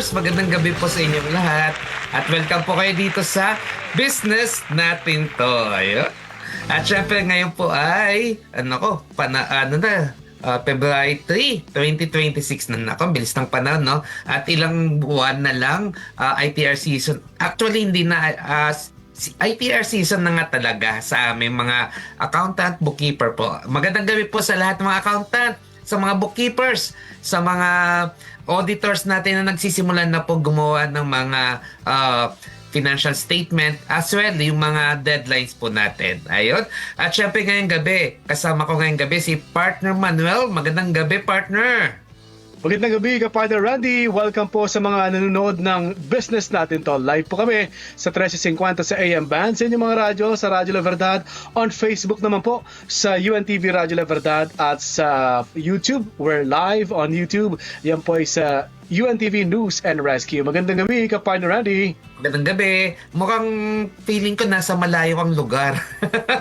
viewers, magandang gabi po sa inyong lahat at welcome po kayo dito sa Business Natin To. Ayun. At syempre ngayon po ay February 3, 2026 na nako, bilis ng panahon, no? At ilang buwan na lang IPR season. Actually hindi na IPR season na nga talaga sa aming mga accountant, bookkeeper po. Magandang gabi po sa lahat ng mga accountant, sa mga bookkeepers, sa mga auditors natin na nagsisimulan na po gumawa ng mga financial statement as well yung mga deadlines po natin. Ayun. At syempre ngayong gabi, kasama ko ngayong gabi si Partner Manuel. Magandang gabi, partner. Magandang gabi, Partner Randy. Welcome po sa mga nanonood ng Business Natin To. Live po kami sa 1350 sa AM Band, sa inyong mga radyo, sa Radyo La Verdad, on Facebook naman po, sa UNTV Radyo La Verdad, at sa YouTube. We're live on YouTube. Yan po ay sa UNTV News and Rescue. Magandang gabi, Partner Randy. Magandang gabi. Mukhang feeling ko nasa malayo kang lugar.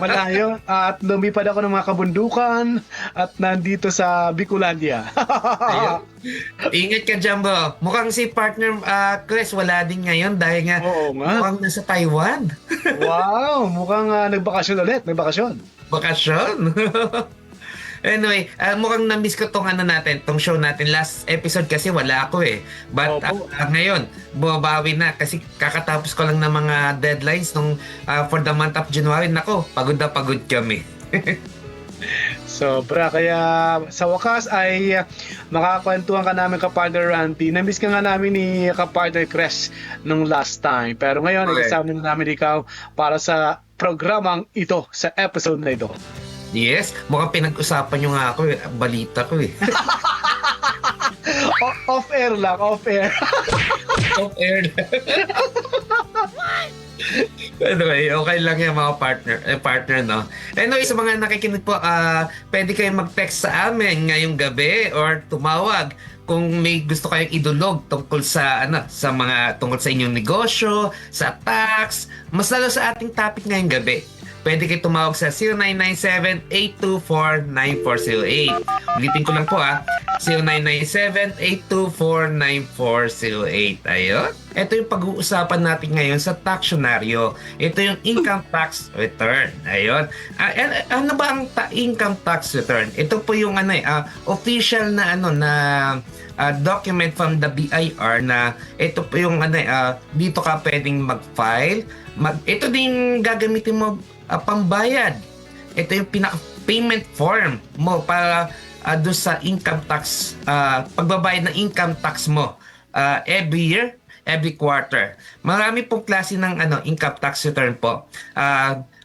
Malayo. At lumipad ako ng mga kabundukan at nandito sa Bicolandia. Ayun. Ingat ka dyan, bro. Mukhang si partner Chris wala din ngayon dahil nga Oo nga. mukhang nasa Taiwan. Wow, mukhang nagbakasyon ulit. May bakasyon. Bakasyon. Anyway, mukhang na-miss ko tong tong show natin. Last episode kasi wala ako eh. But Opo. ngayon, bumabawi na kasi kakatapos ko lang ng mga deadlines nung for the month of January. Nako, pagod na pagod kami. Sobra. Kaya sa wakas ay makakwentuhan ka namin, Partner Randy. Na-miss ka nga namin ni Partner Cres nung last time. Pero ngayon, Okay. ikasama na namin ikaw para sa programang ito, sa episode na ito. Yes, mukhang pinag-usapan nyo nga ako eh. Balita ko eh. Off-air lang, off-air. Off-air. Anyway, okay lang yung mga partner, no? Anyway, sa mga nakikinig po, pwede kayong mag-text sa amin ngayong gabi or tumawag kung may gusto kayong idulog tungkol sa tungkol sa inyong negosyo, sa tax, mas lalo sa ating topic ngayong gabi. Pwede kayo tumawag sa 0997-824-9408. Ulitin ko lang po 0997-824-9408. Ayun. Ito yung pag-uusapan natin ngayon sa taxonaryo. Ito yung income tax return. Ayun. Ano ba ang income tax return? Ito po yung official na document from the BIR na ito po yung dito ka pwedeng mag-file. Ito din gagamitin mo pambayad. Ito yung pinaka-payment form mo para doon sa income tax, pagbabayad ng income tax mo every year, every quarter. Marami pong klase ng income tax return po.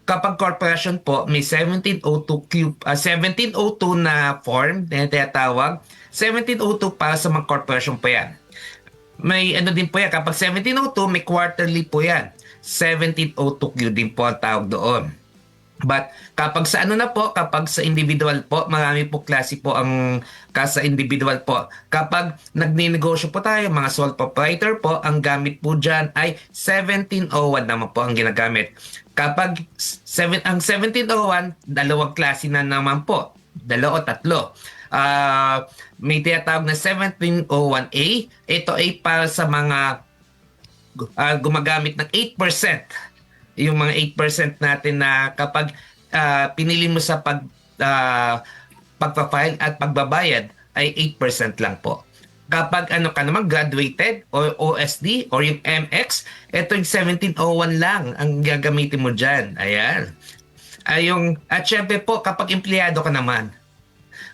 Kapag corporation po, may 1702 na form na tinatawag. 1702 para sa mga corporation po yan. May din po yan. Kapag 1702, may quarterly po yan. 1702Q din po ang tawag doon. But kapag sa kapag sa individual po, marami po klase po ang sa individual po. Kapag nagninegosyo po tayo, mga sole proprietor po, ang gamit po dyan ay 1701 naman po ang ginagamit. Kapag ang 1701, dalawang klase na naman po. Dalawa o tatlo. May tinatawag na 1701A. Ito ay para sa mga gumagamit ng 8%. Yung mga 8% natin na kapag pinili mo sa pagpa-file at pagbabayad ay 8% lang po. Kapag ka naman graduated or OSD or yung MX, ito yung 1701 lang ang gagamitin mo dyan. Ayan. At syempre po, kapag empleyado ka naman,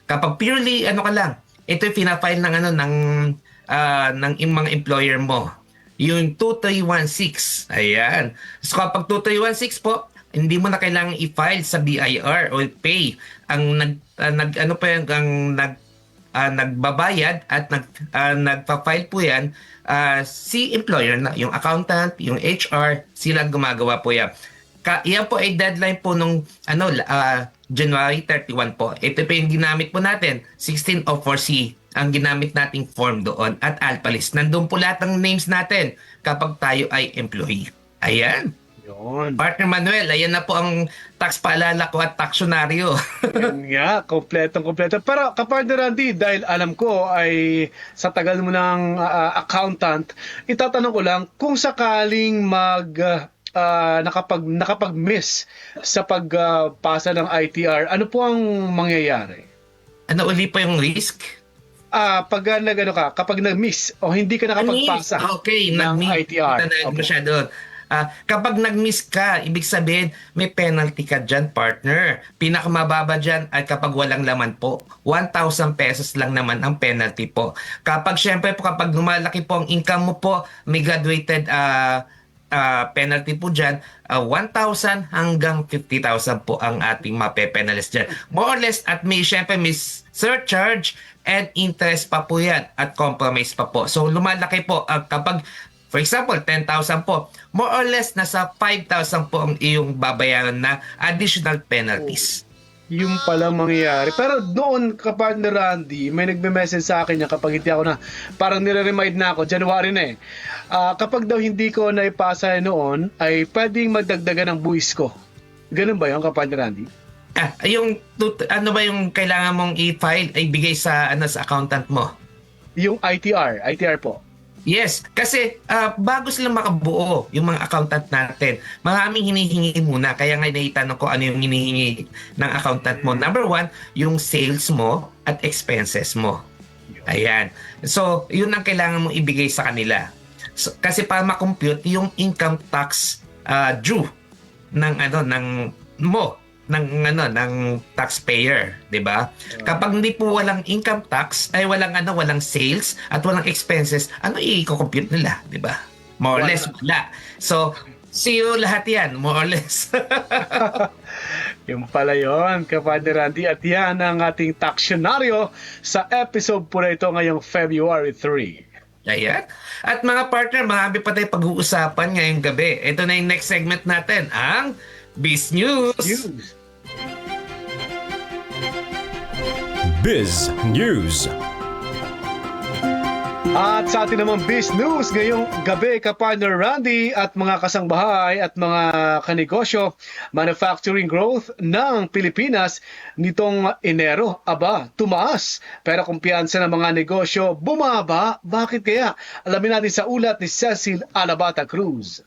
kapag purely ka lang, ito yung fina-file ng mga employer mo. Yung 2316. Ayan. So kapag 2316 po, hindi mo na kailangang i-file sa BIR o pay. Ang nagbabayad at nagpa-file po yan si employer na, yung accountant, yung HR, sila gumagawa po yan. Yan po ay deadline po nung January 31 po. Ito po yung ginamit po natin, 1604C ang ginamit nating form doon at ALPA list. Nandun po lahat ng names natin kapag tayo ay employee. Ayan. Yun. Partner Manuel, ayan na po ang tax paalala ko at taksyonaryo. Yan nga, kompletong-kompleto. Pero kapartner Randy, dahil alam ko ay sa tagal mo ng accountant, itatanong ko lang kung sakaling nakapag-miss sa pagpasa ng ITR, ano po ang mangyayari? Ano uli pa yung risk? Kapag nag-miss o hindi ka nakapagpasa Okay, ng nag-miss. ITR. Ito na Opo. masyado. Kapag nag-miss ka, ibig sabihin may penalty ka dyan, partner. Pinakamababa dyan ay kapag walang laman po. 1,000 pesos lang naman ang penalty po. Syempre po, kapag lumalaki po ang income mo po, may graduated penalty po dyan, 1,000 hanggang 50,000 po ang ating mape-penalize dyan. More or less, at syempre may surcharge and interest pa po yan at compromise pa po. So lumalaki po kapag for example, 10,000 po, more or less nasa 5,000 po ang iyong babayaran na additional penalties. Yung palang mangyayari. Pero doon, kapartner Randy, may nagme-message sa akin niya kapag hindi ako parang nire-remind na ako, January na eh. Kapag daw hindi ko naipasa noon, ay pwedeng magdagdagan ng buwis ko. Ganun ba yun, kapartner Randy? Ano ba yung kailangan mong i-file ay bigay sa accountant mo? Yung ITR po. Yes, kasi bago sila makabuo yung mga accountant natin, maraming hinihingi muna. Kaya nga naitanong ko ano yung hinihingi ng accountant mo. Number one, yung sales mo at expenses mo. Ayan. So, yun ang kailangan mong ibigay sa kanila. So, kasi para ma-compute yung income tax due ng taxpayer, 'di ba? Kapag hindi po walang income tax, ay walang sales at walang expenses, ano i-compute nila, 'di ba? More or less wala. So, zero lahat 'yan, more or less. Yung pala yun, kapartner Randy. At yan ang ating taksyonaryo sa episode po na ito ngayong February 3. Ayan. At mga partner, marami pa tayong pag-uusapan ngayong gabi. Ito na yung next segment natin, ang Biz News. Biz News. At sa atin naman Biz News ngayong gabi, kapartner Randy at mga kasangbahay at mga kanegosyo, manufacturing growth ng Pilipinas nitong Enero, tumaas. Pero kumpiyansa ng mga negosyo bumaba. Bakit kaya? Alamin natin sa ulat ni Cecil Alabata Cruz.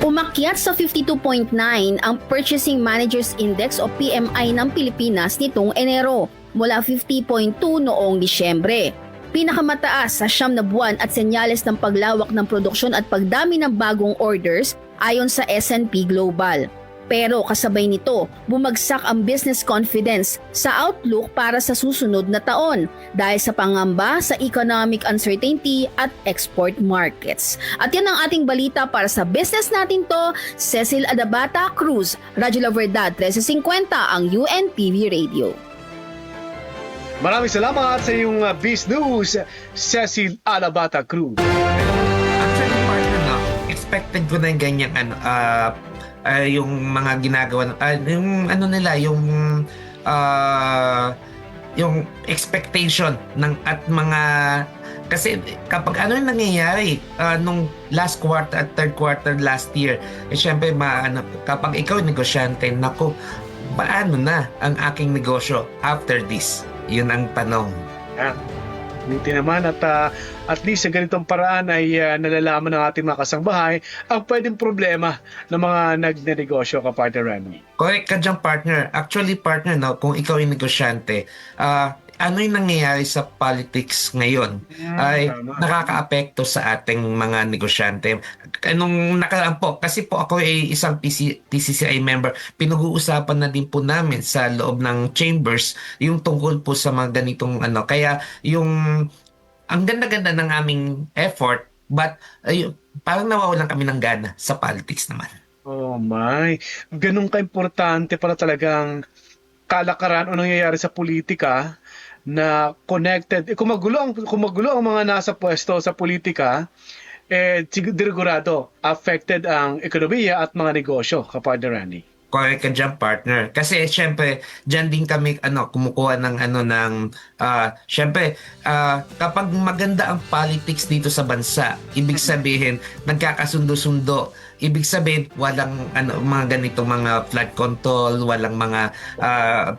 Umakyat sa 52.9 ang Purchasing Managers Index o PMI ng Pilipinas nitong Enero mula 50.2 noong Disyembre. Pinakamataas sa 9 na buwan at senyales ng paglawak ng produksyon at pagdami ng bagong orders ayon sa S&P Global. Pero kasabay nito, bumagsak ang business confidence sa outlook para sa susunod na taon dahil sa pangamba sa economic uncertainty at export markets. At yan ang ating balita para sa business natin to, Cecil Adabata Cruz, Radyo La Verdad 1350 ang UNTV Radio. Maraming salamat sa iyong Biz News, Cecil Alabata Cruz. Actually, partner, expected ko na yung ganyang yung mga ginagawa yung expectation ng at mga kasi kapag yung nangyayari nung last quarter at third quarter last year, syempre kapag ikaw negosyante, naku, paano na ang aking negosyo after this? Yun ang tanong. Buti naman at least sa ganitong paraan ay nalalaman ng ating mga kasangbahay ang pwedeng problema ng mga nagnenegosyo, kapartner Randy. Correct ka dyan, partner. Actually, partner, kung ikaw yung negosyante, ano yung nangyayari sa politics ngayon ay nakakaapekto sa ating mga negosyante. Nung nakaraan po, kasi po ako ay isang PCCI member, pinag-uusapan na din po namin sa loob ng chambers yung tungkol po sa mga ganitong kaya ang ganda-ganda ng aming effort, but parang nawawalan kami ng gana sa politics naman. Oh my, ganun ka-importante para talagang kalakaran o nangyayari sa politika na connected. Kung magulo ang mga nasa pwesto sa politika, sigurado affected ang ekonomiya at mga negosyo, kapartner Randy. Correct ka dyan, partner. Kasi syempre, dyan din kami kumukuha ng syempre, kapag maganda ang politics dito sa bansa, ibig sabihin, nagkakasundo-sundo. Ibig sabihin, walang mga ganito, mga flood control, walang mga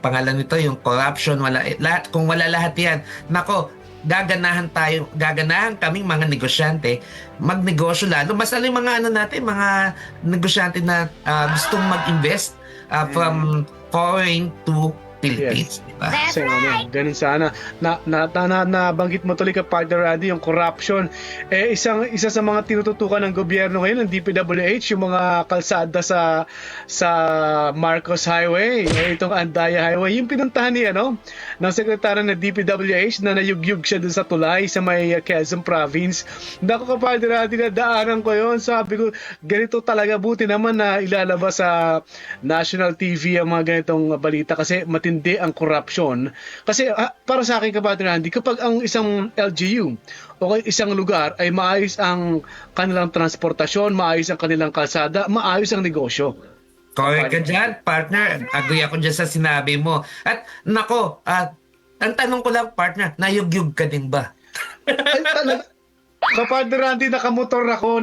pangalan nito, yung corruption, lahat, kung wala lahat yan, nako, gaganahan kaming mga negosyante magnegosyo, lalo mas yung mga mga negosyante na gustong mag-invest from foreign to Philippines. Yes. Diba? Kasi ganun sana. Nabanggit mo tuloy ka, partner Randy, yung corruption. Isa sa mga tinututukan ng gobyerno ngayon, ng DPWH, yung mga kalsada sa Marcos Highway, itong Andaya Highway, yung pinuntahan ni ng sekretary ng DPWH na nayugyug siya dun sa tulay sa may Quezon Province. Naku, partner Randy, nadaanan ko yun. Sabi ko, ganito talaga, buti naman na ilalabas sa national TV ang mga ganitong balita kasi matindi ang corruption. Kasi para sa akin, kapatid Randy, kapag ang isang LGU o isang lugar ay maayos ang kanilang transportasyon, maayos ang kanilang kalsada, maayos ang negosyo. Correct ka dyan, partner. Agree ako dyan sa sinabi mo. At nako, ang tanong ko lang, partner, nayugyug ka din ba? Ay, talaga. Kapatid Randy, nakamotor ako.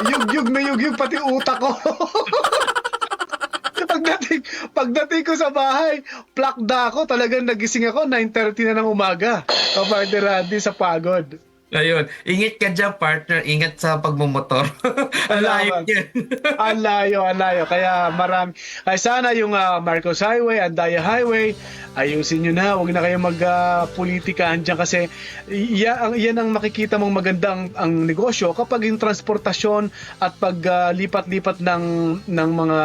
Yugyug na yugyug, pati utak ko. Pagdating ko sa bahay, plakda ako. Talagang nagising ako, 9:30 na ng umaga. Kapatid Randy, sa pagod. Ayun, ingat ka dyan, partner. Ingat sa pagmumotor. Ang layo yan. Ang layo. Kaya Ay sana yung Marcos Highway, Andaya Highway, ayusin nyo na. Huwag na kayo mag-politikahan dyan kasi yan ang makikita mong magandang ang negosyo kapag yung transportasyon at paglipat-lipat ng mga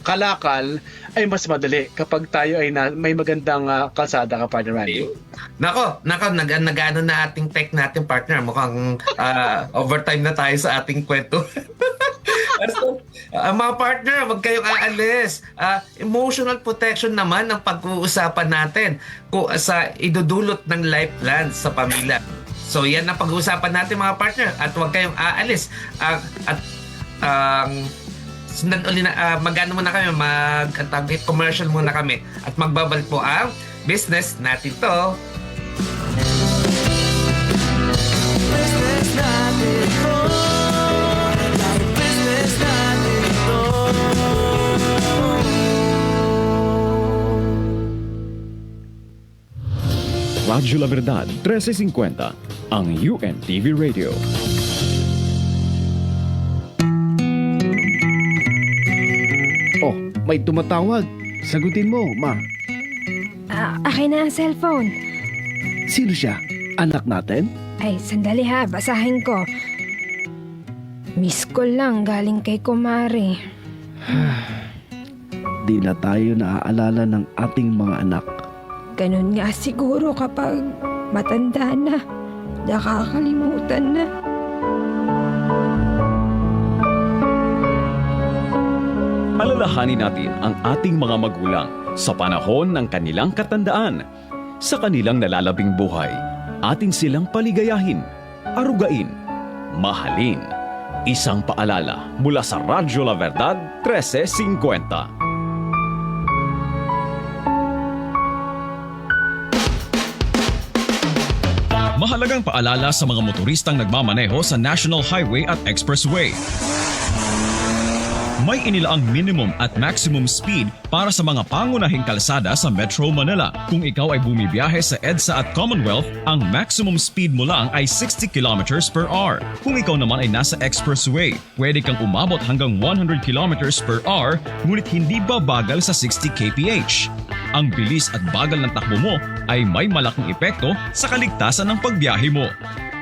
kalakal ay mas madali kapag tayo ay may magandang kalsada, ka, partner Randy. Nako, nag-ano na ating tech natin, partner. Mukhang overtime na tayo sa ating kwento. So, mga partner, wag kayong aalis. Emotional protection naman ang pag-uusapan natin sa idudulot ng life plan sa pamilya. So yan ang pag-uusapan natin, mga partner. At wag kayong aalis. Sundan uli na, mag-ano muna kami, commercial muna kami at magbabalik po ang business natin to. Business natin to. Business natin to. Radyo La Verdad 1350, ang UNTV Radio. Oh, may tumatawag. Sagutin mo, ma. Akin na ang cellphone. Sino siya? Anak natin? Ay, sandali ha, basahin ko. Miss call lang galing kay Kumari. Di na tayo naaalala ng ating mga anak. Ganun nga siguro kapag matanda na. Nakakalimutan na. Alalahanin natin ang ating mga magulang sa panahon ng kanilang katandaan. Sa kanilang nalalabing buhay, atin silang paligayahin, arugain, mahalin. Isang paalala mula sa Radyo La Verdad 1350. Mahalagang paalala sa mga motoristang nagmamaneho sa National Highway at Expressway. May inilaang minimum at maximum speed para sa mga pangunahing kalsada sa Metro Manila. Kung ikaw ay bumibiyahe sa EDSA at Commonwealth, ang maximum speed mo lang ay 60 km per hour. Kung ikaw naman ay nasa Expressway, pwede kang umabot hanggang 100 km per hour ngunit hindi babagal sa 60 kph. Ang bilis at bagal ng takbo mo ay may malaking epekto sa kaligtasan ng pagbiyahe mo.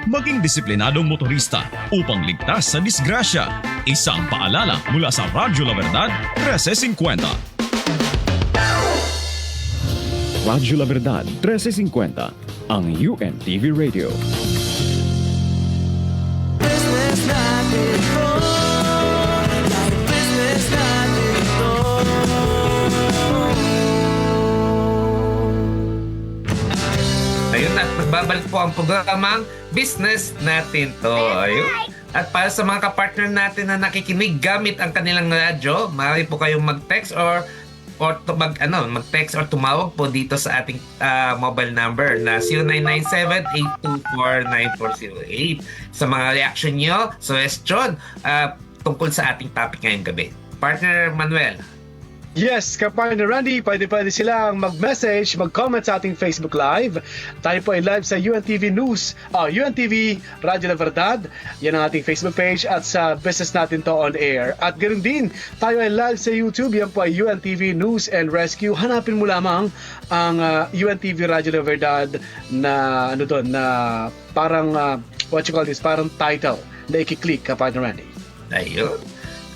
Maging disiplinadong motorista upang ligtas sa disgrasya. Isang paalala mula sa Radyo La Verdad 1350. Radyo La Verdad 1350, ang UNTV Radio. Business natin to. Business natin to. Ayun na, nagbabalik po ang programang Business Natin To. Ayun. At para sa mga kapartner natin na nakikinig gamit ang kanilang radyo, maaari po kayong mag-text mag-text or tumawag po dito sa ating mobile number na 0997-824-9408 sa mga reaction nyo, suggestion tungkol sa ating topic ngayong gabi. Partner Manuel. Yes, kapartner Randy, pwede silang mag-message, mag-comment sa ating Facebook Live. Tayo po ay live sa UNTV News, UNTV Radyo La Verdad. Yan ang ating Facebook page at sa business natin to on air. At ganoon din, tayo ay live sa YouTube. Yan po ay UNTV News and Rescue. Hanapin mo lamang ang UNTV Radyo La Verdad na na parang parang title na i-click, kapartner Randy. Ayun.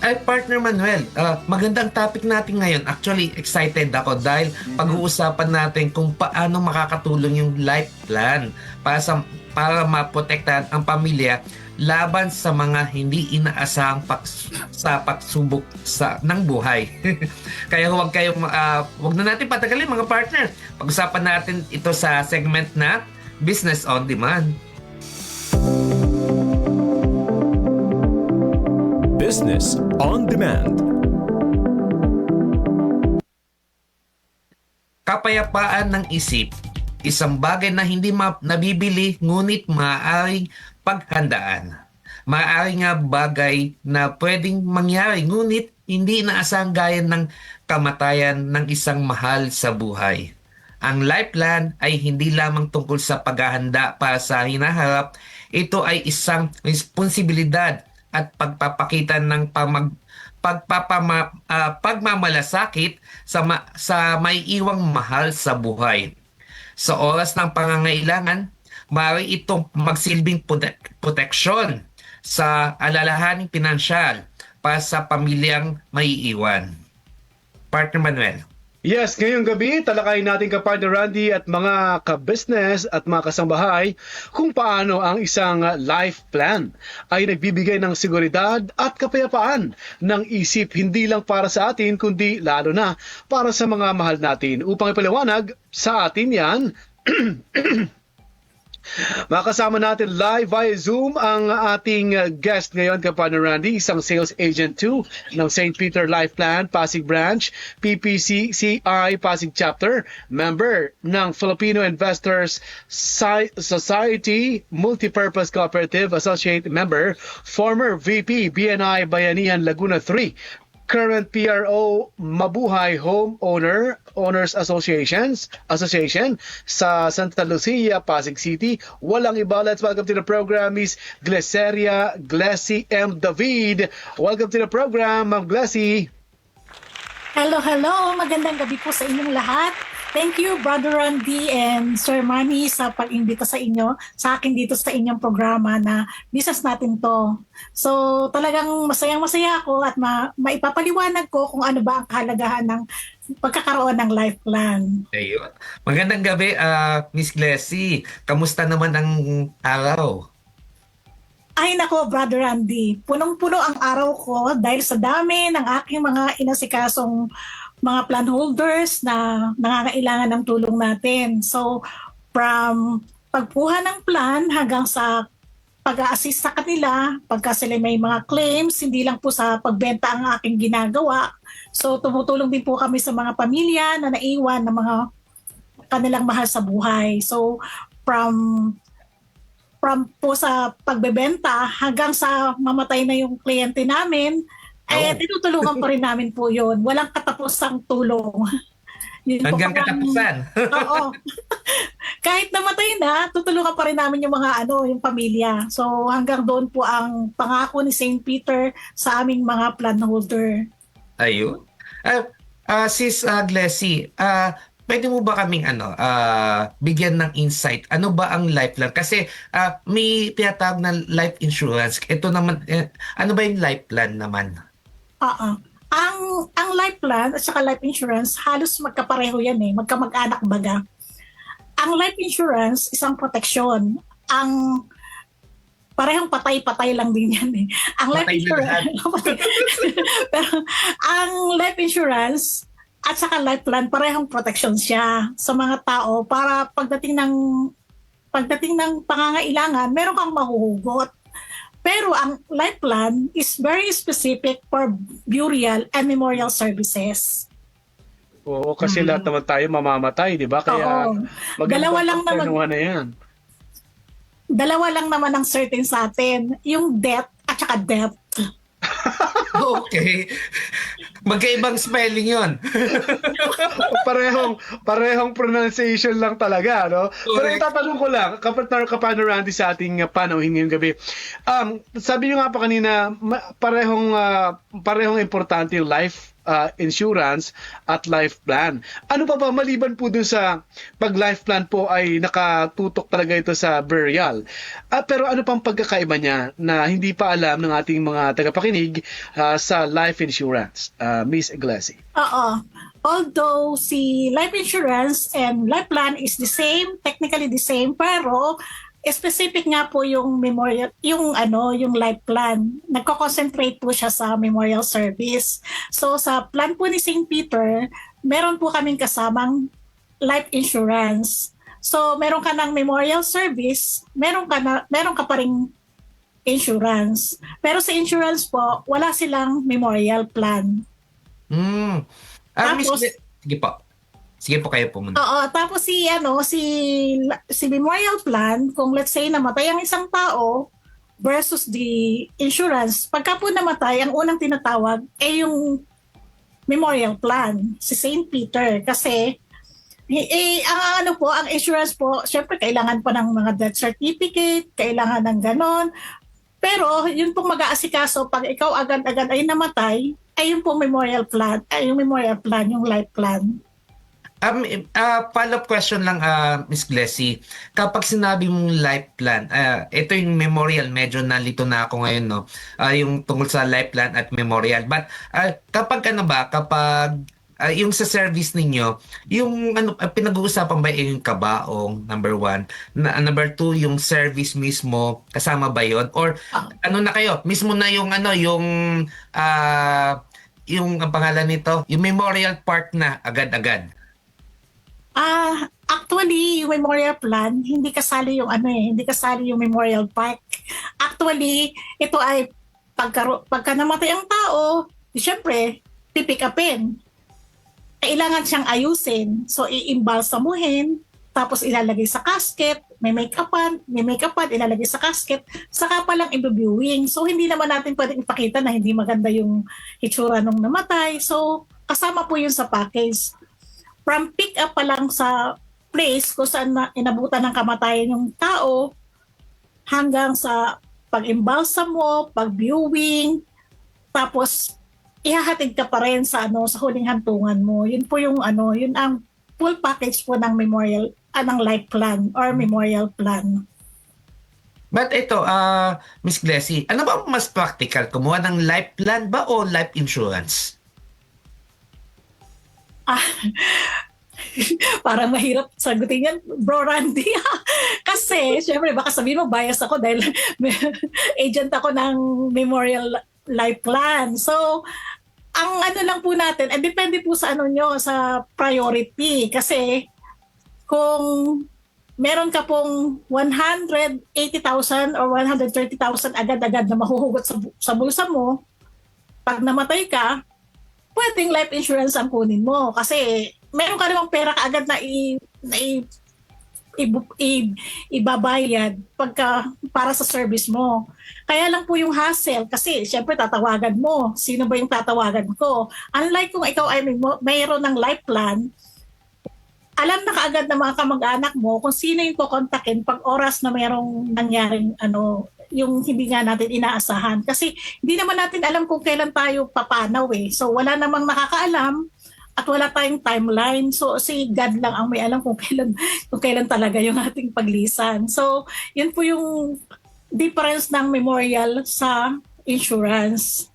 Ay, Partner Manuel, magandang topic natin ngayon. Actually, excited ako dahil pag-uusapan natin kung paano makakatulong yung life plan para maprotektahan ang pamilya laban sa mga hindi inaasahang pagsubok ng buhay. Kaya wag na natin patagalin mga partner. Pag-usapan natin ito sa segment na Business on Demand. Business on Demand. Kapayapaan ng isip, isang bagay na hindi nabibili ngunit maaaring paghandaan. Maaaring nga bagay na pwedeng mangyari ngunit hindi inaasahang gaya ng kamatayan ng isang mahal sa buhay. Ang life plan ay hindi lamang tungkol sa paghahanda para sa hinaharap, ito ay isang responsibilidad at pagpapakita ng pagmamalasakit sa maiiwang mahal sa buhay. Sa oras ng pangangailangan, maaari itong magsilbing proteksyon sa alalahaning pinansyal para sa pamilyang maiiwan. Partner Manuel. Yes, ngayong gabi, talakayin natin kapartner Randy at mga ka-business at mga kasambahay kung paano ang isang life plan ay nagbibigay ng seguridad at kapayapaan ng isip hindi lang para sa atin kundi lalo na para sa mga mahal natin. Upang ipaliwanag sa atin yan, makasama natin live via Zoom ang ating guest ngayon, kapartner Randy, isang sales agent 2 ng St. Peter Life Plan, Pasig Branch, PPCCI Pasig Chapter, member ng Filipino Investors Society, Multipurpose Cooperative Associate member, former VP BNI Bayanihan Laguna 3, current PRO Mabuhay Owners Association sa Santa Lucia, Pasig City. Walang iba. Let's welcome to the program Miss Gleseria Glessy M. David. Welcome to the program, Ma'am Glessy. Hello. Magandang gabi po sa inyong lahat. Thank you, Brother Randy and Sir Manny sa pag-imbita sa akin dito sa inyong programa na business natin to. So talagang masayang-masaya ako at maipapaliwanag ko kung ano ba ang kahalagahan ng pagkakaroon ng life plan. Ayun. Magandang gabi, Miss Glessy. Kamusta naman ang araw? Ay nako, Brother Randy, punong-puno ang araw ko dahil sa dami ng aking mga inasikasong mga plan holders na nangangailangan ng tulong natin. So, from pagkuha ng plan hanggang sa pag-a-assist sa kanila, pagka sila may mga claims, hindi lang po sa pagbenta ang aking ginagawa. So, tumutulong din po kami sa mga pamilya na naiwan ng mga kanilang mahal sa buhay. So, from po sa pagbebenta hanggang sa mamatay na yung kliyente namin, tinutulungan pa rin namin po yun. Walang katapusang tulong. Hanggang katapusan. Oo. Kahit namatay na, tutulungan pa rin namin yung mga yung pamilya. So hanggang doon po ang pangako ni St. Peter sa aming mga plan holder. Ayun. Sis Glessy, pwede mo ba kaming bigyan ng insight? Ano ba ang life plan? Kasi may tinatawag na life insurance. Ito naman, ano ba yung life plan naman? Ang life plan at saka life insurance, halos magkapareho yan magkamag-anak baga. Ang life insurance, isang proteksyon. Ang parehong patay-patay lang din yan Ang life insurance, pero ang life insurance at saka life plan, parehong protection siya sa mga tao para pagdating ng pangangailangan, meron kang mahuhugot. Pero ang life plan is very specific for burial and memorial services. Oo, kasi lahat naman tayo mamamatay, di ba? Kaya Oo. magandang Dalawa lang naman. pagplanuhan na yan. Dalawa lang naman ang certain sa atin, yung death at saka death. Okay. Magkaibang spelling yon. parehong pronunciation lang talaga, no? Pero Correct. itatanong ko lang, kapatner Randy, sa ating panauhin ngayong gabi. Sabi niyo nga pa kanina, parehong importante yung life insurance at life plan. Ano pa ba maliban po dun sa pag life plan po ay nakatutok talaga ito sa burial? Pero ano pang pagkakaiba niya na hindi pa alam ng ating mga tagapakinig sa life insurance? Miss Iglesi. Oo. Although si life insurance and life plan is the same, technically the same, pero specific nga po yung memorial, yung life plan. Nagko-concentrate po siya sa memorial service. So sa plan po ni St. Peter, meron po kaming kasamang life insurance. So meron ka ng memorial service, meron ka pa ring insurance. Pero sa insurance po, wala silang memorial plan. Tapos, Sige po. Sige po, kayo po muna. Oo, tapos si memorial plan, kung let's say namatay ang isang tao versus the insurance, pagka po namatay, ang unang tinatawag ay yung memorial plan, si St. Peter. Kasi ang insurance po, syempre kailangan pa ng mga death certificate, kailangan ng ganon. Pero yun pong mag-aasikaso pag ikaw agad-agad ay namatay, ay yung pong memorial plan, yung life plan. Follow-up question lang, Miss Glessy. Kapag sinabi mong life plan, ito yung memorial, medyo nalito na ako ngayon, no? Yung tungkol sa life plan at memorial. But kapag yung sa service ninyo, yung pinag-uusapan ba yung kabaong, number 1? Number 2, yung service mismo, kasama ba yun? Or ano na kayo? Mismo na yung yung ang pangalan nito, yung memorial part na agad-agad. Actually, yung memorial plan, hindi kasali yung memorial park. Actually, ito ay pagka namatay ang tao, siyempre, pipick upin. Kailangan siyang ayusin. So, iimbalsamuhin, tapos ilalagay sa casket, may make-upan, ilalagay sa casket, saka pa lang i-viewing. So, hindi naman natin pwedeng ipakita na hindi maganda yung itsura nung namatay. So, kasama po yun sa package. From pick up pa lang sa place kung saan inabutan ng kamatayan yung tao hanggang sa pag-imbalsam mo, pag-viewing, tapos ihahatid ka pa rin sa huling hantungan mo. Yun po yung yun ang full package po ng memorial, ng life plan or memorial plan. But ito, Miss Glessy, ano ba mas practical? Kumuha ng life plan ba o life insurance? Parang mahirap sagutin yan, Bro Randy. Kasi, syempre, baka sabihin mo, bias ako dahil agent ako ng Memorial Life Plan. So, ang lang po natin, depende po sa sa priority. Kasi, kung meron ka pong 180,000 or 130,000 agad-agad na mahuhugot sa bulsa mo, pag namatay ka, pwedeng life insurance ang kunin mo kasi meron ka namang pera kaagad na ibabayad para sa service mo. Kaya lang po yung hassle kasi syempre tatawagan mo. Sino ba yung tatawagan ko? Unlike kung ikaw ay mayroon ng life plan, alam na kaagad ng mga kamag-anak mo kung sino yung kukontakin pag oras na mayroong nangyaring yung hindi nga natin inaasahan. Kasi hindi naman natin alam kung kailan tayo papanaw eh. So wala namang nakakaalam at wala tayong timeline. So si God lang ang may alam kung kailan talaga yung ating paglisan. So yun po yung difference ng memorial sa insurance.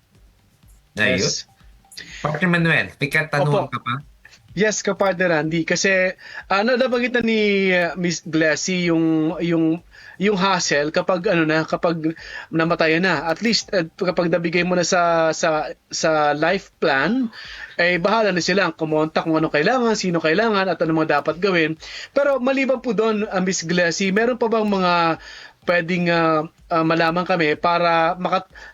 Ayun. Yes. Partner Manuel, tanong ka pa? Yes, kapartner Randy. Kasi nabanggit na ni Miss Glessy yung hassle kapag kapag namatayan na. At least kapag nabigay mo na sa life plan, bahala na silang kumontak kung ano kailangan, sino kailangan at ano mga dapat gawin. Pero maliban po doon, Miss Glessy, meron pa bang mga pwedeng malaman kami para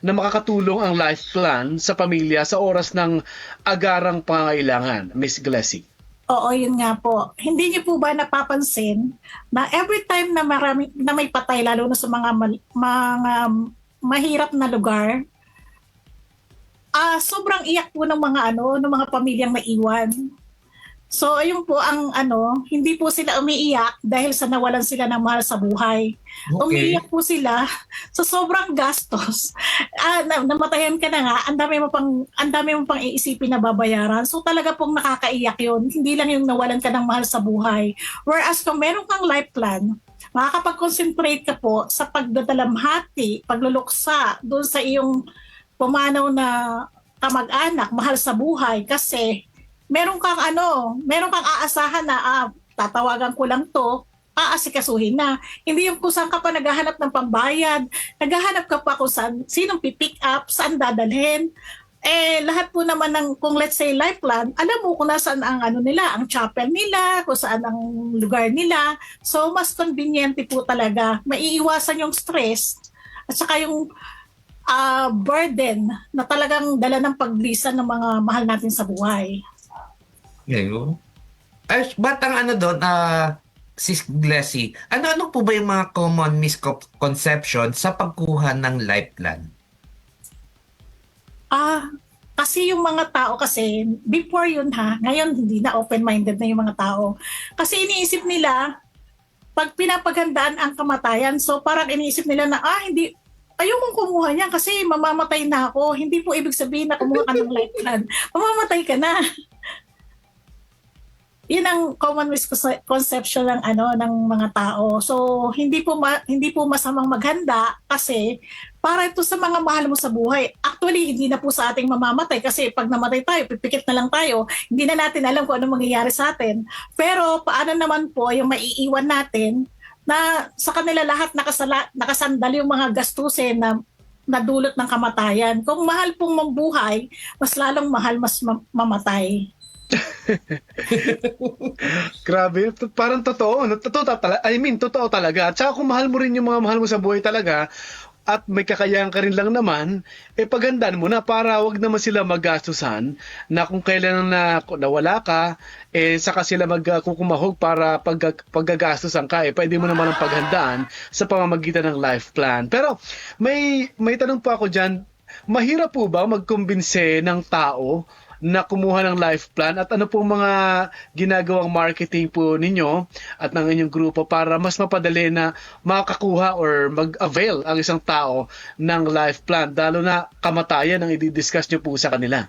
na makakatulong ang life plan sa pamilya sa oras ng agarang pangangailangan, Miss Glessy? Oo, yun nga po. Hindi niyo po ba napapansin na every time na may patay, lalo na sa mga mahirap na lugar, sobrang iyak po ng mga pamilyang naiwan. So, ayun po ang hindi po sila umiiyak dahil sa nawalan sila ng mahal sa buhay. Okay. Umiiyak po sila sa sobrang gastos. Namatayan ka na nga, ang dami mo pang iisipin na babayaran. So, talaga pong nakakaiyak yun. Hindi lang yung nawalan ka ng mahal sa buhay. Whereas kung meron kang life plan, makakapag-concentrate ka po sa pagdadalamhati, pagluluksa doon sa iyong pumanaw na kamag-anak, mahal sa buhay, kasi meron kang aasahan na tatawagan ko lang to, aasikasuhin na. Hindi yung kung saan ka pa naghahanap ng pambayad, naghahanap ka pa kung sinong pipick up, saan dadalhin. Lahat po naman kung let's say life plan, alam mo kung nasaan ang ang chapel nila, kung saan ang lugar nila. So mas convenient po talaga. Maiiwasan yung stress at saka yung burden na talagang dala ng paglisan ng mga mahal natin sa buhay. Ngayon. Batang doon, Sis Glessy, ano po ba yung mga common misconception sa pagkuha ng life plan? Kasi yung mga tao kasi, before yun ngayon hindi na open-minded na yung mga tao. Kasi iniisip nila, pag pinapaghandaan ang kamatayan, so parang iniisip nila na, hindi, ayokong kumuha niya kasi mamamatay na ako. Hindi po ibig sabihin na kumuha ka ng life plan. Mamamatay ka na. Yun ang common misconception ng mga tao. So hindi po masamang maghanda kasi para ito sa mga mahal mo sa buhay. Actually, hindi na po sa ating mamamatay kasi pag namatay tayo, pipikit na lang tayo. Hindi na natin alam kung ano mangyayari sa atin. Pero paano naman po yung maiiwan natin na sa kanila lahat nakasandal yung mga gastusin na nadulot ng kamatayan. Kung mahal pong mabuhay, mas lalong mahal mas mamatay. Grabe, parang totoo. Totoo talaga. At saka kung mahal mo rin yung mga mahal mo sa buhay talaga, at may kakayahan ka rin lang naman, paghandaan mo na para wag naman sila maggastusan na kung kailan nawala ka, saka sila magkukumahog para paggagastusan ka. Pwede mo naman ang paghandaan sa pamamagitan ng life plan. Pero may tanong pa ako dyan, mahirap po ba magkumbinse ng tao na kumuha ng life plan at ano pong mga ginagawang marketing po ninyo at ng inyong grupo para mas mapadali na makakuha or mag-avail ang isang tao ng life plan, lalo na kamatayan ang i-discuss nyo po sa kanila?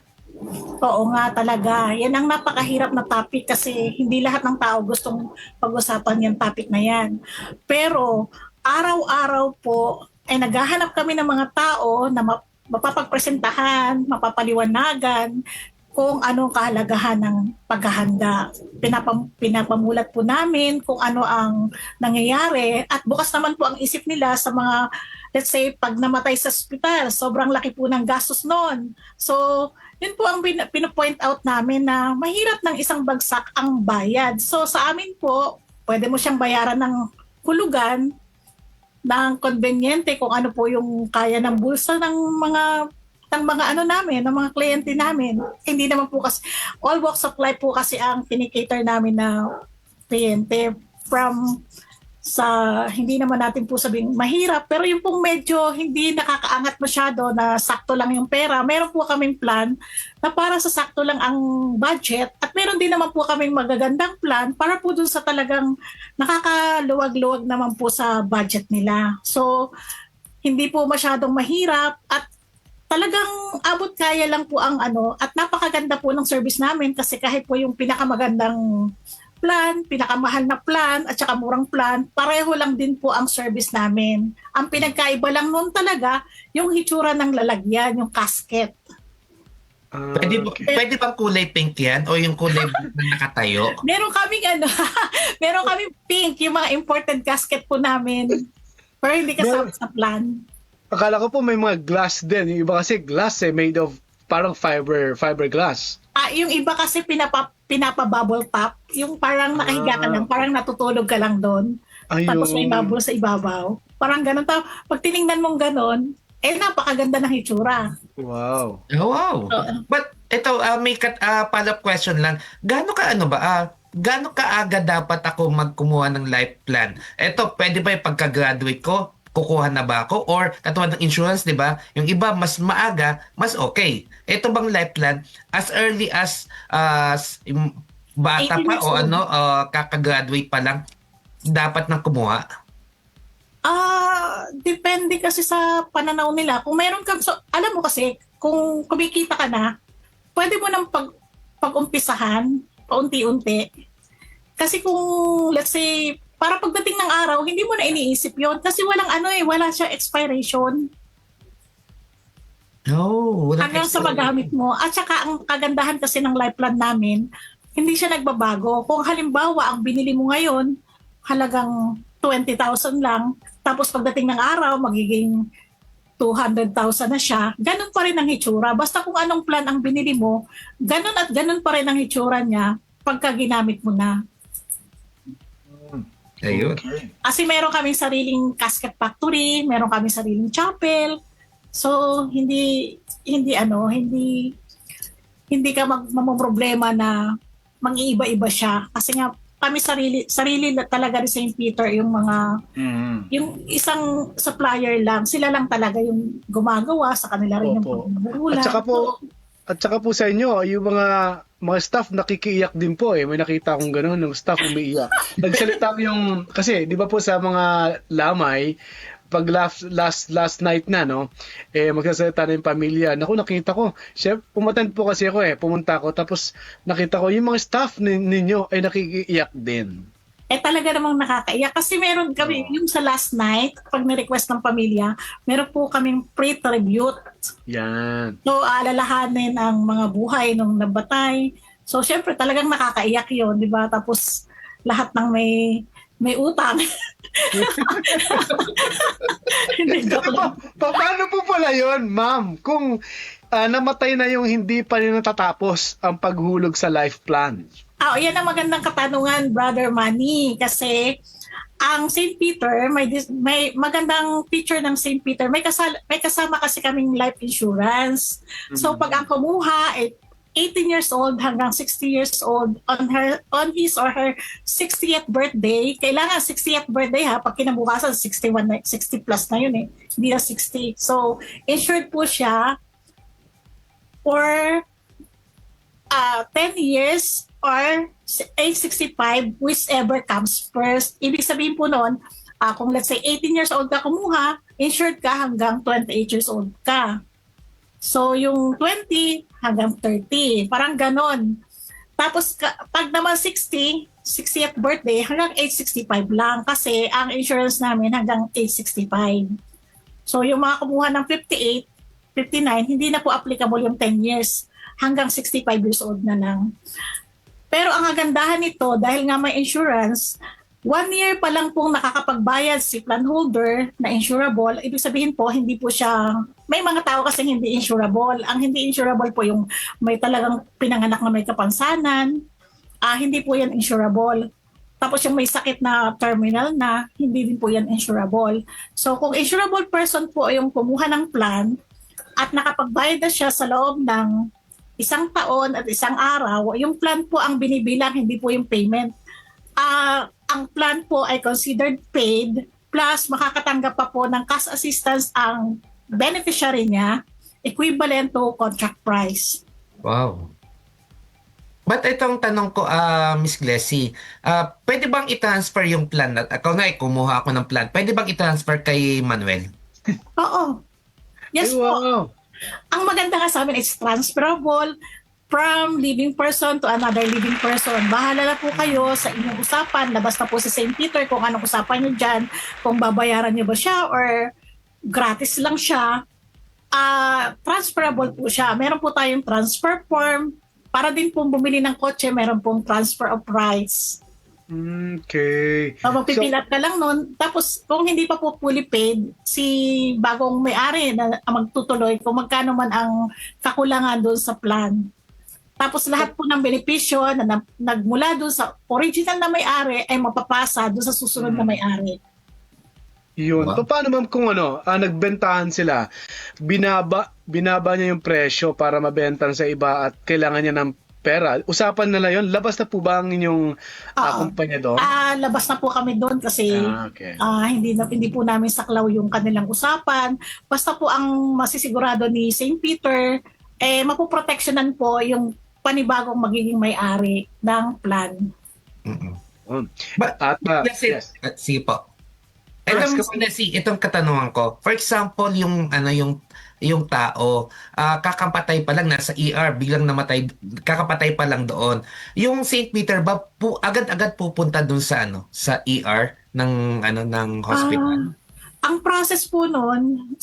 Oo nga talaga. Yan ang napakahirap na topic kasi hindi lahat ng tao gustong pag-usapan yung topic na yan. Pero araw-araw po ay naghahanap kami ng mga tao na mapapagpresentahan, mapapaliwanagan kung anong kahalagahan ng paghahanda. Pinapamulat po namin kung ano ang nangyayari at bukas naman po ang isip nila sa mga, let's say, pag namatay sa ospital, sobrang laki po ng gastos noon. So, yun po ang pinopoint out namin na mahirap ng isang bagsak ang bayad. So, sa amin po, pwede mo siyang bayaran ng hulugan, ng conveniente, kung ano po yung kaya ng bulsa ng mga namin, ng mga kliyente namin. Hindi naman po kasi, all walks of life po kasi ang kinikater namin na kliyente from hindi naman natin po sabing mahirap, pero yung pong medyo hindi nakakaangat masyado na sakto lang yung pera, meron po kaming plan na para sa sakto lang ang budget at meron din naman po kaming magagandang plan para po dun sa talagang nakakaluwag-luwag naman po sa budget nila. So, hindi po masyadong mahirap at talagang abot kaya lang po ang at napakaganda po ng service namin kasi kahit po yung pinakamagandang plan, pinakamahal na plan at saka murang plan, pareho lang din po ang service namin. Ang pinagkaiba lang noon talaga yung hitsura ng lalagyan, yung casket. Pwede bang kulay pink yan o yung kulay na nakatayo? Meron kaming pink, yung mga imported casket po namin. Pero hindi kasama sa plan. Akala ko po may mga glass din. Yung iba kasi glass made of parang fiberglass. Yung iba kasi pinapa-bubble top. Yung parang nakahiga ka lang, parang natutulog ka lang doon. Tapos may bubble sa ibabaw. Parang ganun. Pag tiningnan mong ganun, napakaganda ng itsura. Wow. Oh, wow. But ito, may follow-up question lang. Gaano kaaga dapat ako magkumuha ng life plan? Ito, pwede ba yung pagka-graduate ko, kukuha na ba ako? Or katulad ng insurance, di ba? Yung iba, mas maaga, mas okay. Ito bang life plan, as early as bata 18 pa years o old. kaka-graduate pa lang, dapat nang kumuha? Depende kasi sa pananaw nila. Kung meron kang, alam mo kasi, kung kumikita ka na, pwede mo nang pag-umpisahan, paunti-unti. Kasi kung, let's say, para pagdating ng araw, hindi mo na iniisip yon kasi wala siya expiration No, walang hanggang sa extra. magamit mo. At saka ang kagandahan kasi ng life plan namin, hindi siya nagbabago. Kung halimbawa, ang binili mo ngayon, halagang 20,000 lang, tapos pagdating ng araw, magiging 200,000 na siya, ganun pa rin ang hitsura. Basta kung anong plan ang binili mo, ganun at ganun pa rin ang hitsura niya pagka ginamit mo na. Ayun. Kasi meron kaming sariling casket factory, meron kaming sariling chapel. So hindi ka mamroblema na mang-iiba-iba siya kasi nga kami sarili talaga ni St. Peter yung mga yung isang supplier lang, sila lang talaga yung gumagawa sa kanila rin Opo. yung pagbubulan. At saka po sa inyo, yung mga staff nakikiiyak din po eh. May nakita akong gano'n, ng staff umiiyak. Nagsalita yung, kasi di ba po sa mga lamay, pag last night na, no, magsasalita na yung pamilya. Naku, nakita ko, pumattend po kasi ako pumunta ako, tapos nakita ko, yung mga staff ninyo ay nakikiiyak din. Talaga namang nakakaiyak kasi meron kami, yung sa last night, pag ni-request ng pamilya, meron po kaming pre-tribute. Yan. So, aalalahanin ang mga buhay nung nabatay. So, syempre, talagang nakakaiyak yun, di ba? Tapos, lahat ng may utang. Hindi, joke lang. Paano po pala yun, ma'am? Kung namatay na yung hindi pa rin natatapos ang paghulog sa life plan. Yan ang magandang katanungan, Brother Manny. Kasi, ang St. Peter, may magandang feature ng St. Peter. May kasama kasi kaming life insurance. So, pag ang kumuha, 18 years old hanggang 60 years old on his or her 60th birthday, kailangan 60th birthday pag kinabukasan 61 60 plus na yun hindi na 60. So insured po siya for 10 years or age 65, whichever comes first. Ibig sabihin po noon, kung let's say 18 years old ka kumuha, insured ka hanggang 28 years old ka. So, yung 20 hanggang 30. Parang ganon. Tapos, pag naman 60th birthday, hanggang age 65 lang. Kasi, ang insurance namin hanggang age 65. So, yung mga kumuha ng 58, 59, hindi na po applicable yung 10 years. Hanggang 65 years old na lang. Pero, ang kagandahan nito, dahil nga may insurance, 1 year pa lang pong nakakapagbayad si plan holder na insurable. Ibig sabihin po, hindi po siya, may mga tao kasi hindi insurable. Ang hindi insurable po yung may talagang pinanganak na may kapansanan. Hindi po yan insurable. Tapos yung may sakit na terminal na, hindi din po yan insurable. So kung insurable person po yung kumuha ng plan at nakapagbayad na siya sa loob ng 1 taon at 1 araw, yung plan po ang binibilang, hindi po yung payment. Ang plan po ay considered paid plus makakatanggap pa po ng cash assistance ang beneficiary niya equivalent to contract price. Wow. But itong tanong ko, Miss Glessy, pwede bang i-transfer yung plan? Ako nga, kumuha ako ng plan. Pwede bang i-transfer kay Manuel? Oo. Yes po. Wow. Ang maganda nga sa amin is transferable from living person to another living person. Bahala na po kayo sa inyong usapan. Labas na po sa St. Peter kung anong usapan nyo dyan. Kung babayaran nyo ba siya or gratis lang siya. Transferable po siya. Meron po tayong transfer form. Para din pong bumili ng kotse, meron pong transfer of rights. Okay. Magpipilat ka lang nun. Tapos kung hindi pa po fully paid, si bagong may-ari na magtutuloy kung magkano man ang kakulangan doon sa plan. Tapos lahat po ng benepisyo na nagmula doon sa original na may-ari ay mapapasa doon sa susunod na may-ari. Yun. Wow. Paano ma'am kung nagbentahan sila, binaba niya yung presyo para mabenta sa iba at kailangan niya ng pera. Usapan nila yon. Labas na po ba ang inyong kumpanya doon? Labas na po kami doon kasi Okay. hindi po namin saklaw yung kanilang usapan. Basta po ang masisigurado ni St. Peter, mapoproteksyonan po yung panibagong magiging may-ari ng plan. But, At, yes. Sige po. Itong katanungan ko. For example, yung tao, kakapatay pa lang nasa ER, biglang namatay, kakapatay pa lang doon. Yung St. Peter ba agad-agad pupunta doon sa ER ng hospital? Ang process po noon,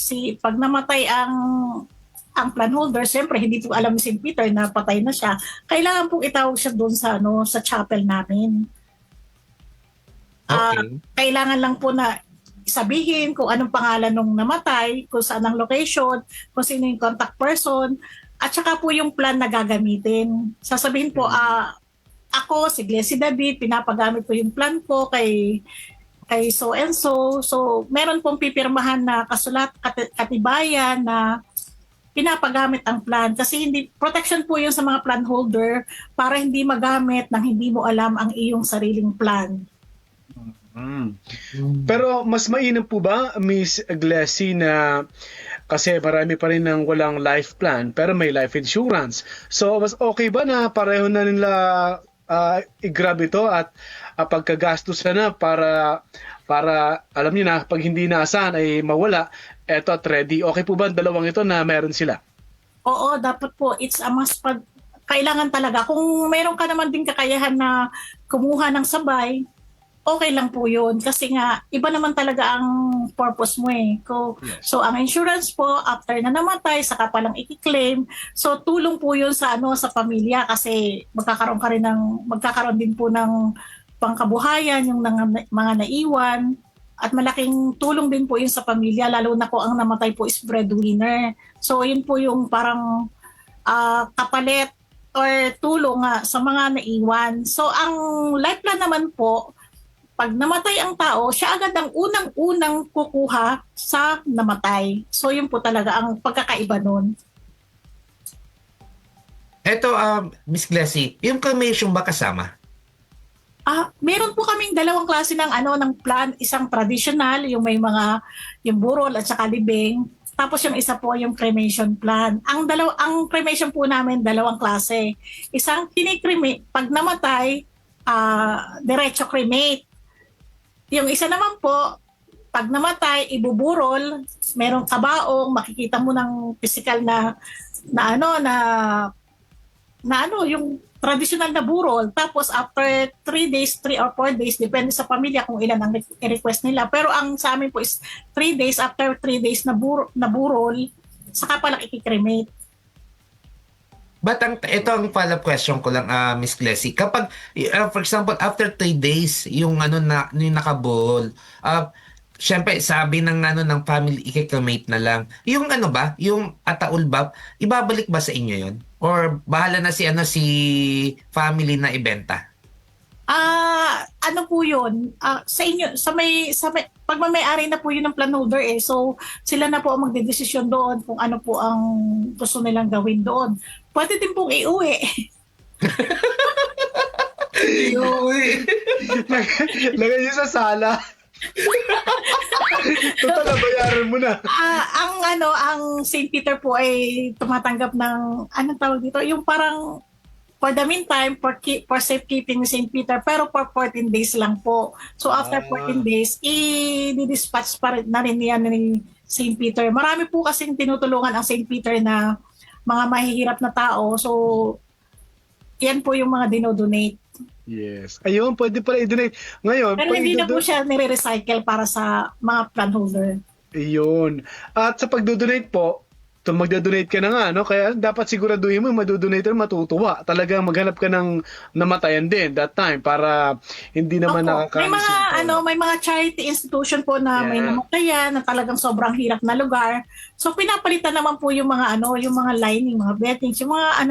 pag namatay ang plan holder, siyempre hindi po alam ni St. Peter na patay na siya. Kailangan po itawag siya doon sa chapel namin. Okay. Kailangan lang po na sabihin kung anong pangalan nung namatay, kung saan ang location, kung sino yung contact person, at saka po yung plan na gagamitin. Sasabihin po, ako, si Glessy David, pinapagamit ko yung plan ko kay so and so. So, meron pong pipirmahan na katibayan na pinapagamit ang plan. Kasi protection po yun sa mga plan holder para hindi magamit nang hindi mo alam ang iyong sariling plan. Pero mas mainam po ba, Miss Glessy, na kasi marami pa rin ng walang life plan pero may life insurance. So mas okay ba na pareho na nila i-grab ito at pagkagastusan na para alam niyo na pag hindi naasahan ay mawala, eto at ready. Okay po ba ang dalawang ito na meron sila? Oo, dapat po. It's a must. Kailangan talaga. Kung meron ka naman din kakayahan na kumuha ng sabay, okay lang po yun. Kasi nga, iba naman talaga ang purpose mo eh. So, ang insurance po, after na namatay, saka palang i-claim. So, tulong po yun sa pamilya kasi magkakaroon din po ng pangkabuhayan, yung mga naiwan. At malaking tulong din po yun sa pamilya, lalo na po ang namatay po is breadwinner. So, yun po yung parang kapalit or tulong sa mga naiwan. So, ang life plan naman po, pag namatay ang tao, siya agad ang unang-unang kukuha sa namatay. So, yun po talaga ang pagkakaiba nun. Eto, Miss Glessy, yung cremation ba kasama? Meron po kaming dalawang klase ng plan. Isang traditional, yung may yung burol at saka libing. Tapos yung isa po yung cremation plan. Ang cremation po namin, dalawang klase. Isang kinikremate, pag namatay, diretso cremate. Yung isa naman po, pag namatay, ibuburol, merong kabaong, makikita mo ng physical yung traditional na burol. Tapos after 3 days, 3 or 4 days, depende sa pamilya kung ilan ang request nila. Pero ang sa amin po is 3 days, after 3 days na burol, saka palang ikikremate. But ito ang follow-up question ko lang, Miss Glessy. Kapag, for example, after 3 days, yung nakabuhol, syempre, sabi ng family, i-cremate na lang. Yung yung ataul ba, ibabalik ba sa inyo yun? Or bahala na si family na ibenta? Ano po yun? Sa inyo, pag may-ari na po yun ng plan holder so sila na po ang magdedesisyon doon kung ano po ang gusto nilang gawin doon. Pwede din pong iuwi. Lagay niyo sa sala. Total, bayaran mo na. Ang St. Peter po ay tumatanggap ng, anong tawag dito? Yung parang, for the meantime, for safekeeping ni St. Peter, pero for 14 days lang po. So after 14 days, i-dispatch pa rin na rin yan ni St. Peter. Marami po kasing tinutulungan ang St. Peter na mga mahihirap na tao. So, yan po yung mga dinodonate. Yes. Ayun, pwede pala i-donate. Ngayon, pero hindi na po siya nire-recycle para sa mga plan holder. Ayun. At sa pagdodonate po, magdadonate ka na nga, no? Kaya dapat siguraduhin mo yung madodonate mo, matutuwa. Talagang maghanap ka ng namatayan din that time para hindi naman Opo. nakakaano. May mga charity institution po na may Yeah. namatayan na talagang sobrang hirap na lugar. So pinapalitan naman po yung mga yung mga lining, mga beddings, yung mga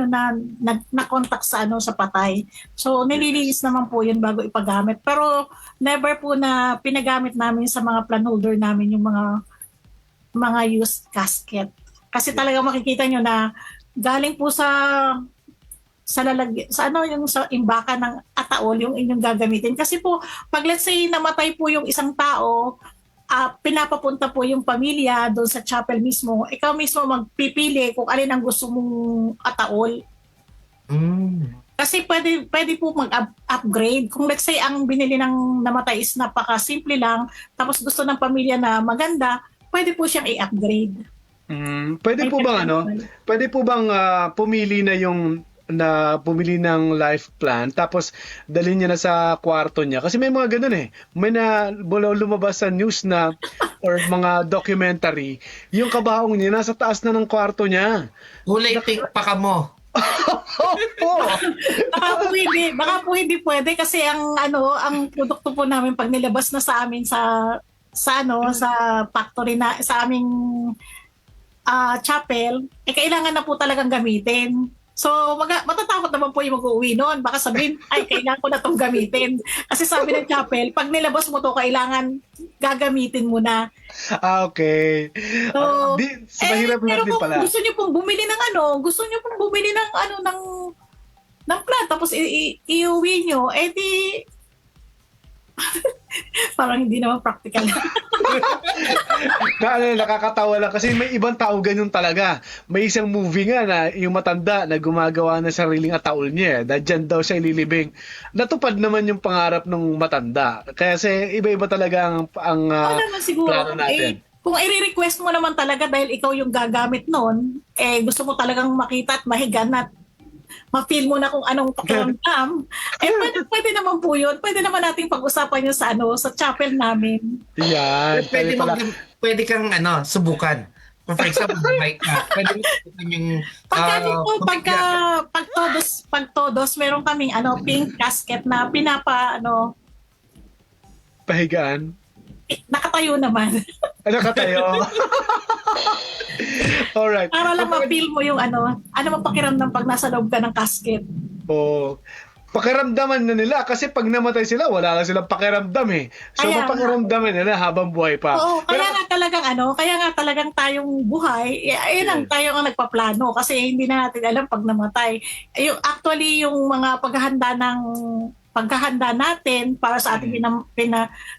na contact sa sa patay. So nililinis naman po yun bago ipagamit. Pero never po na pinagamit namin sa mga plan holder namin yung mga used casket. Kasi talaga makikita nyo na galing po sa yung sa imbaka ng ataol yung inyong gagamitin. Kasi po, pag let's say namatay po yung isang tao, pinapapunta po yung pamilya doon sa chapel mismo. Ikaw mismo magpipili kung alin ang gusto mong ataol. Kasi pwede po mag-upgrade. Kung let's say ang binili ng namatay is napaka-simple lang, tapos gusto ng pamilya na maganda, pwede po siyang i-upgrade. Pwede po bang Pwede po bang pumili bumili ng life plan tapos dalhin niya na sa kwarto niya? Kasi may mga ganun eh. May lumabas sa news na or mga documentary, yung kabaong niya nasa taas na ng kwarto niya. Kulay pink pa ka mo. Baka po hindi pwede kasi ang produkto po namin pag nilabas na sa amin sa factory na sa aming chapel, kailangan na po talagang gamitin. So, matatakot naman po yung mag-uwi noon. Baka sabihin, kailangan ko na itong gamitin. Kasi sabi ng chapel, pag nilabas mo to kailangan gagamitin mo na. Okay. So, mahirap na pero din kung pala. gusto niyo pong bumili ng plan, tapos iuwi nyo, di parang hindi naman practical. Nakakatawa lang kasi may ibang tao ganyan talaga. May isang movie nga na yung matanda na gumagawa ng sariling ataol niya. Dyan daw siya ililibing. Natupad naman yung pangarap ng matanda. Kasi iba-iba talaga ang naman siguro. plano natin. Kung i-request mo naman talaga dahil ikaw yung gagamit nun, gusto mo talagang makita at mahigan at ma-feel mo na kung anong pakiramdam, pwede naman po yun. Pwede naman nating pag-usapan yun sa chapel namin. Yan. Pwede kang subukan. For example, pwede mo subukan yung pag todos, meron kaming pink casket na pahigaan. Nakatayo naman. Nakatayo. Alright. Para lang ma-feel mo yung ano mang pakiramdam pag nasa loob ka ng casket. Pakiramdaman na nila kasi pag namatay sila, wala na silang pakiramdam eh. So, pakiramdaman nila habang buhay pa. Oo, kaya nga talagang tayong buhay, tayo ang nagpaplano kasi hindi na natin alam pag namatay. Actually, yung mga paghahanda natin para sa ating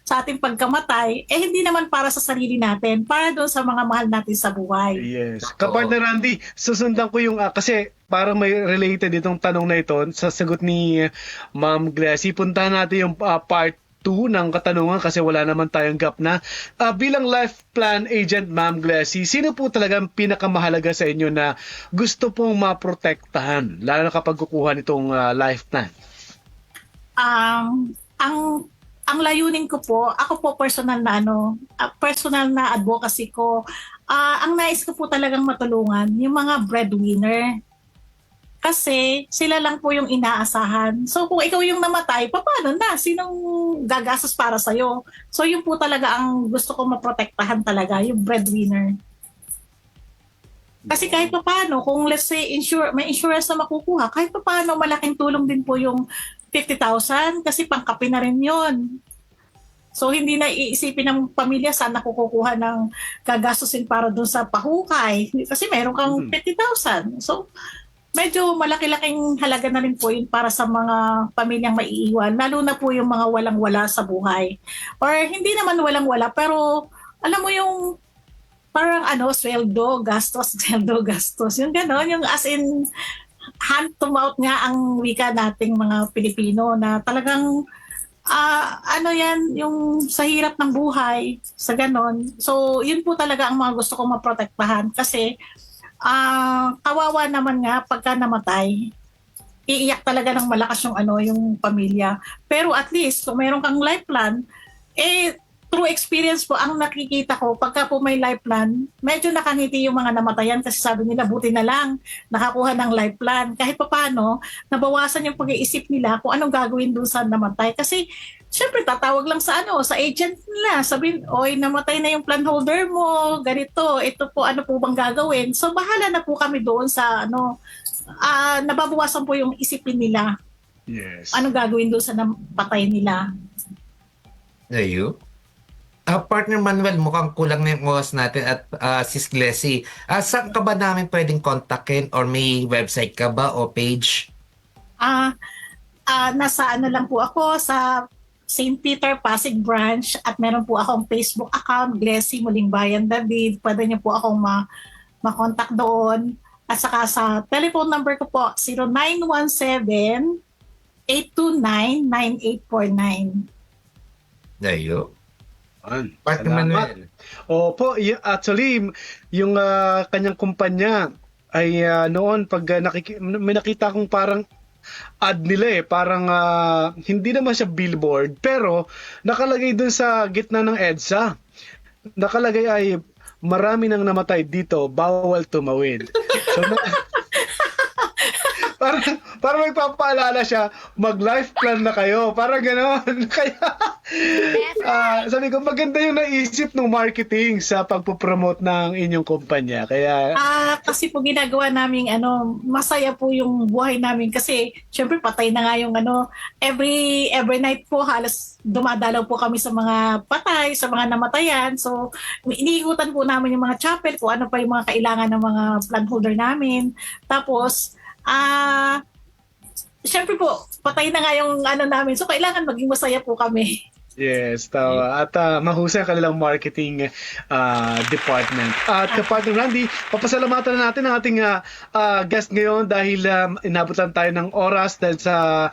sa ating pagkamatay, hindi naman para sa sarili natin, para doon sa mga mahal natin sa buhay. Yes. Kapartner Randy, susundan ko yung kasi parang may related itong tanong na ito sa sagot ni Ma'am Glassy. Puntahan natin yung part 2 ng katanungan kasi wala naman tayong gap na. Bilang life plan agent, Ma'am Glassy, sino po talagang pinakamahalaga sa inyo na gusto pong maprotektahan, lalo na kapag kukuha nitong life plan? Ang layunin ko po, ako po personal na advocacy ko, ang nais ko po talagang matulungan yung mga breadwinner. Kasi sila lang po yung inaasahan. So kung ikaw yung namatay, paano na? Sinong gagastos para sa'yo? So yun po talaga ang gusto ko maprotektahan talaga, yung breadwinner. Kasi kahit paano, kung let's say may insurance na makukuha, kahit paano malaking tulong din po yung 50,000 kasi pangkape na rin yun. So hindi na iisipin ng pamilya saan nakukuha ng gagastusin para dun sa pahukay. Kasi meron kang 50,000. So medyo malaki-laking halaga na rin po yun para sa mga pamilyang maiiwan. Lalo na po yung mga walang-wala sa buhay. Or hindi naman walang-wala pero alam mo yung parang sweldo, gastos. Yung gano'n, yung as in hand to mouth nga ang wika nating mga Pilipino na talagang yan yung sa hirap ng buhay sa ganon. So yun po talaga ang mga gusto kong maprotektahan kasi kawawa naman nga pagka namatay, iiyak talaga ng malakas yung yung pamilya. Pero at least kung meron kang life plan, true experience po, ang nakikita ko, pagka po may life plan, medyo nakangiti yung mga namatayan kasi sabi nila, buti na lang nakakuha ng life plan. Kahit pa paano, nabawasan yung pag-iisip nila kung anong gagawin dun sa namatay. Kasi, syempre, tatawag lang sa sa agent nila. Sabihin, oy, namatay na yung plan holder mo, ganito, ito po, ano po bang gagawin? So, bahala na po kami doon sa, nababawasan po yung isipin nila. Yes. Anong gagawin doon sa napatay nila. Ayun. Partner Manuel, mukhang kulang na yung oras natin at Sis Glessy. Saan ka ba namin pwedeng kontakin or may website ka ba o page? Nasa lang po ako sa St. Peter Pasig Branch at meron po akong Facebook account, Glessy Muling Bayan David. Pwede niyo po akong ma-contact doon. At saka sa telephone number ko po, 0917-829-9849. Ayun. Partner Salamat. Manuel. Opo, actually, yung kanyang kumpanya ay noon pag may nakita kong parang ad nila parang hindi naman siya billboard pero nakalagay dun sa gitna ng EDSA. Nakalagay ay marami nang namatay dito, bawal tumawid. So, para magpapaalala siya, mag-life plan na kayo. Para gano'n. Kaya, sabi ko, maganda yung naisip ng marketing sa pagpopromote ng inyong kumpanya. Kaya, Kasi po ginagawa namin, masaya po yung buhay namin. Kasi, syempre, patay na nga yung every night po, halos dumadalaw po kami sa mga patay, sa mga namatayan. So, iniikutan po namin yung mga chapel, kung ano pa yung mga kailangan ng mga plan holder namin. Tapos, syempre po, patay na nga yung namin. So, kailangan maging masaya po kami. yes, tawa. At mahusay ang kanilang marketing department. At kapag Randy, papasalamatan na natin ang ating guest ngayon dahil inabot lang tayo ng oras dahil sa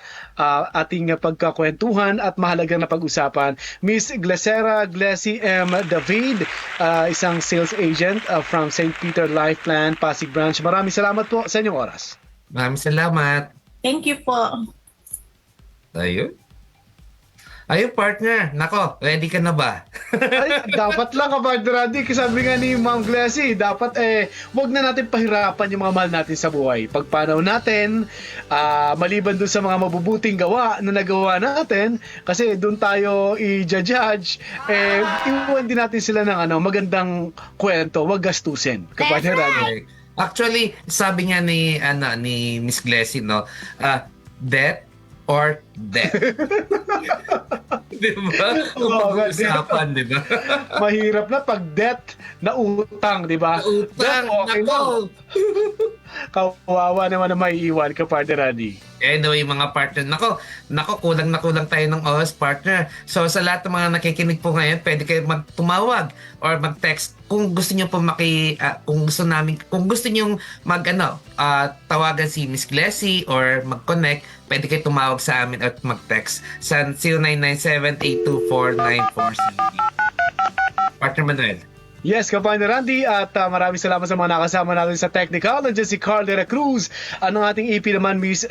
ating pagkakwentuhan at mahalagang na pag-usapan. Miss Glessy M. David, isang sales agent from St. Peter Life Plan, Pasig Branch. Maraming salamat po sa inyong oras. Maraming salamat. Thank you po. Ayun. Ayun, partner. Nako, ready ka na ba? Ay, dapat lang kapag Randy, sabi nga ni Ma'am Glessy, dapat wag na natin pahirapan yung mga mahal natin sa buhay. Pagpanaw natin, maliban dun sa mga mabubuting gawa na nagawa natin, kasi dun tayo i-judge, iwan din natin sila ng magandang kwento, wag gastusin. Kapag Randy. Actually, sabi nga ni Miss Glessy, death or death. Di ba? Kung pag-uusapan, di ba? Mahirap na pag debt na utang, di ba? Utang, okay nako. Kawawa naman na maiiwan ka, partner Randy. Anyway, mga partner, nako, kulang na kulang tayo ng oras, partner. So, sa lahat ng mga nakikinig po ngayon, pwede kayo tumawag or mag-text kung gusto niyo po kung gusto niyo tawagan si Miss Glessy or mag-connect, pwede kayo tumawag sa amin at mag-text sa 0997-824-9470. Partner Manuel. Yes, Kapatid Randy, at maraming salamat sa mga nakasama natin sa technical. Nandiyan si Carl de la Cruz, ang ating EP naman, Miss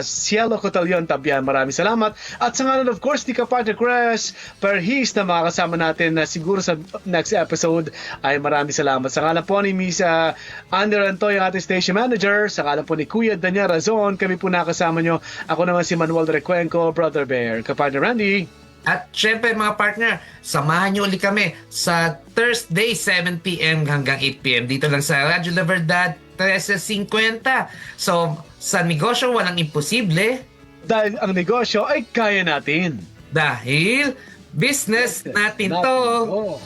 Cielo Cotallion Tabian. Maraming salamat. At sa ngalan, of course, ni Kapatid Cres Perhis na makakasama natin na siguro sa next episode, ay maraming salamat. Sa ngalan po ni Miss Ander Antoy, ang ating station manager. Sa ngalan po ni Kuya Daniel Razon, kami po nakasama nyo. Ako naman si Manuel Recuenco, Brother Bear. Kapatid Randy. At syempre mga partner, samahan nyo ulit kami sa Thursday 7pm hanggang 8pm dito lang sa Radyo La Verdad 1350. So sa negosyo walang imposible. Dahil ang negosyo ay kaya natin. Dahil business natin to.